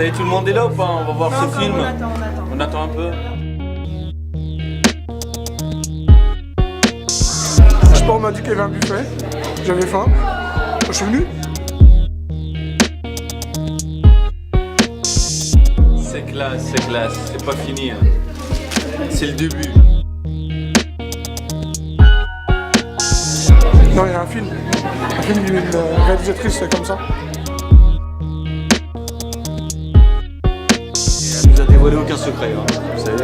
Ça y est, tout le monde est là ou pas? On va voir Non, ce encore, film. on attend. On attend un peu. Je sais pas, on m'a dit qu'il y avait un buffet. J'avais faim. Je suis venu. C'est classe, c'est pas fini. Hein. C'est le début. Non, il y a un film. Un film d'une réalisatrice comme ça. Elle nous a dévoilé aucun secret, hein. Vous savez.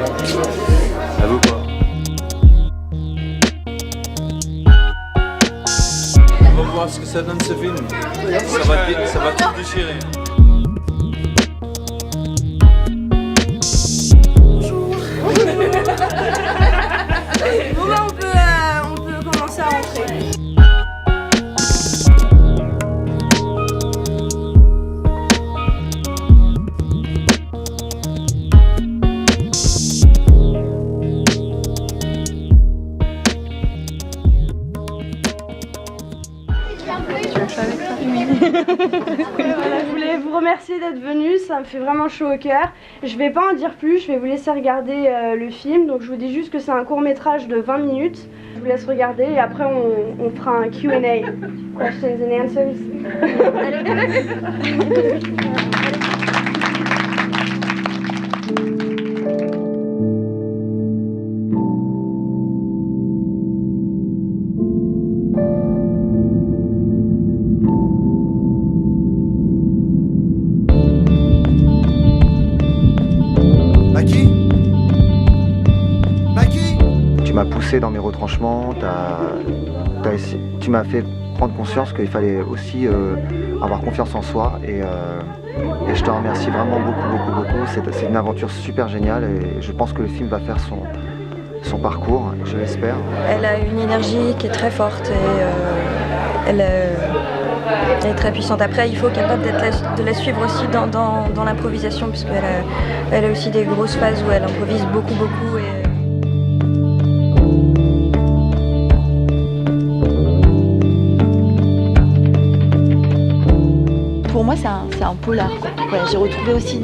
Elle veut pas. On va voir ce que ça donne ce film. Ça va tout déchirer. Bon bah on peut commencer à rentrer. Voilà, je voulais vous remercier d'être venus, ça me fait vraiment chaud au cœur. Je vais pas en dire plus, je vais vous laisser regarder le film. Donc je vous dis juste que c'est un court métrage de 20 minutes. Je vous laisse regarder et après on fera un Q&A. Questions and answers. Tu m'as poussé dans mes retranchements, tu m'as fait prendre conscience qu'il fallait aussi avoir confiance en soi et je te remercie vraiment beaucoup. C'est une aventure super géniale et je pense que le film va faire son parcours, je l'espère. Elle a une énergie qui est très forte et elle est très puissante. Après, il faut être capable de la suivre aussi dans l'improvisation, puisqu'elle elle a aussi des grosses phases où elle improvise beaucoup. Pour moi, c'est un polar. Voilà, j'ai retrouvé aussi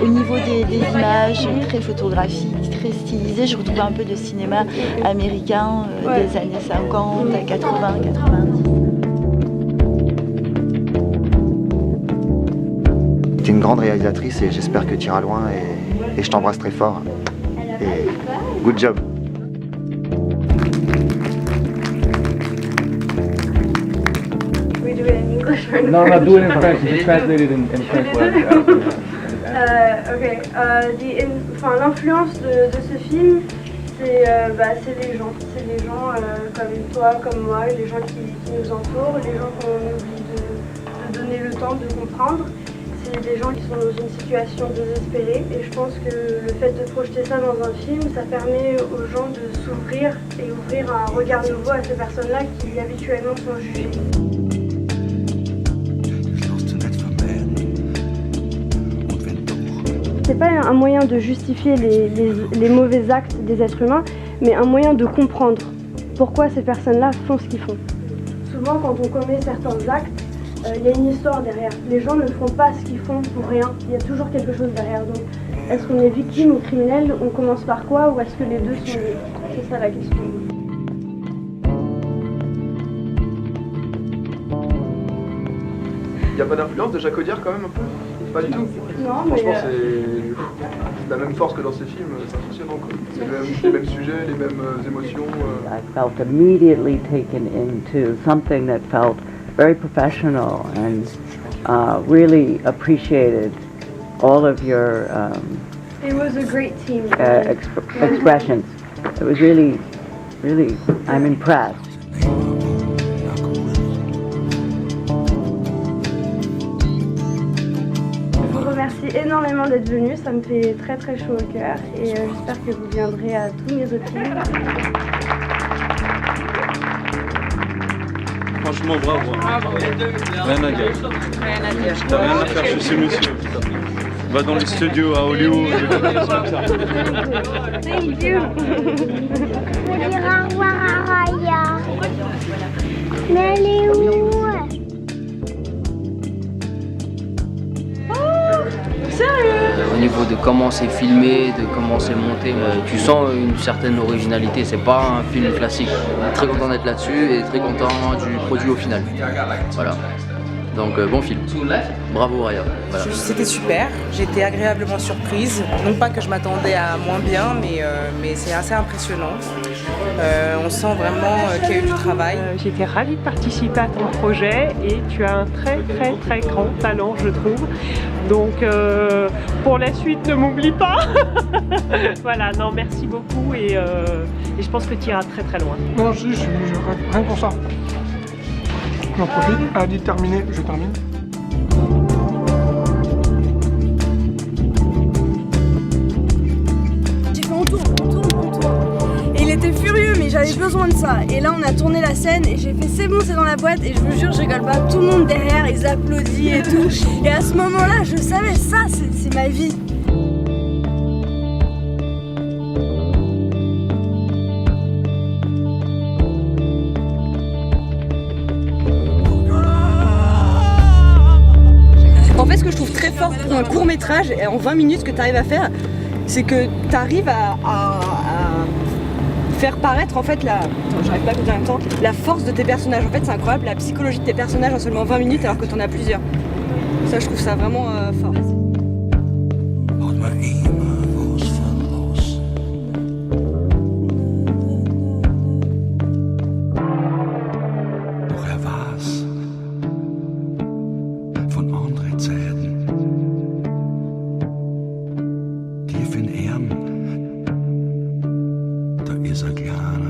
au niveau des images très photographiques, très stylisées, j'ai retrouvé un peu de cinéma américain des années 50 à 80, 90. Tu es une grande réalisatrice et j'espère que tu iras loin et je t'embrasse très fort. Et good job. No, I'm not doing it in French. Just translate it in French. L'influence de ce film, c'est les gens. C'est les gens comme toi, comme moi, les gens qui nous entourent, les gens qu'on oublie de donner le temps de comprendre. C'est des gens qui sont dans une situation désespérée et je pense que le fait de projeter ça dans un film, ça permet aux gens de s'ouvrir et ouvrir un regard nouveau à ces personnes-là qui habituellement sont jugées. C'est pas un moyen de justifier les mauvais actes des êtres humains, mais un moyen de comprendre pourquoi ces personnes-là font ce qu'ils font. Souvent, quand on commet certains actes, il y a une histoire derrière. Les gens ne font pas ce qu'ils font pour rien. Il y a toujours quelque chose derrière. Donc, est-ce qu'on est victime ou criminel? On commence par quoi? Ou est-ce que les deux sont liés? C'est ça la question. Il n'y a pas d'influence de Jacques Audiard quand même un peu? Pas du tout. Non, mais franchement, c'est la même force que dans ces films, c'est impressionnant quoi. C'est les mêmes sujets, les mêmes émotions. I felt immediately taken into something that felt very professional and really appreciated all of your it was a great team. expressions. It was really, I'm impressed. Je vous remercie énormément d'être venu, ça me fait très chaud au cœur et j'espère que vous viendrez à tous mes autres films. Franchement, bravo. Rien à dire. T'as rien à faire chez ce monsieur. Va dans les studios à Hollywood. Thank you. On dire au revoir à Raya. Mais elle est où? Ça de comment c'est filmé, de comment c'est monté. Tu sens une certaine originalité, c'est pas un film classique. Très content d'être là-dessus et très content du produit au final. Voilà. Donc bon film. Bravo Raya. Voilà. C'était super, j'étais agréablement surprise. Non pas que je m'attendais à moins bien, mais c'est assez impressionnant. On sent vraiment qu'il y a eu du travail. J'étais ravie de participer à ton projet et tu as un très grand talent, je trouve. Donc pour la suite, ne m'oublie pas. Voilà, non, merci beaucoup et je pense que tu iras très loin. Non, si, rien pour ça. J'en profite. Elle a dit terminer, je termine. J'ai fait on tourne. Et il était furieux, mais j'avais besoin de ça. Et là, on a tourné la scène et j'ai fait c'est bon, c'est dans la boîte. Et je vous jure, je rigole pas. Tout le monde derrière, ils applaudissent et tout. Et à ce moment-là, je savais ça, c'est ma vie. En fait, ce que je trouve très fort pour un court-métrage, et en 20 minutes, ce que tu arrives à faire, c'est que tu arrives à faire paraître en fait j'arrive pas à le dire en même temps, la force de tes personnages. En fait, c'est incroyable, la psychologie de tes personnages en seulement 20 minutes alors que tu en as plusieurs. Ça, je trouve ça vraiment fort. Tief in Erden, da ist er gerne.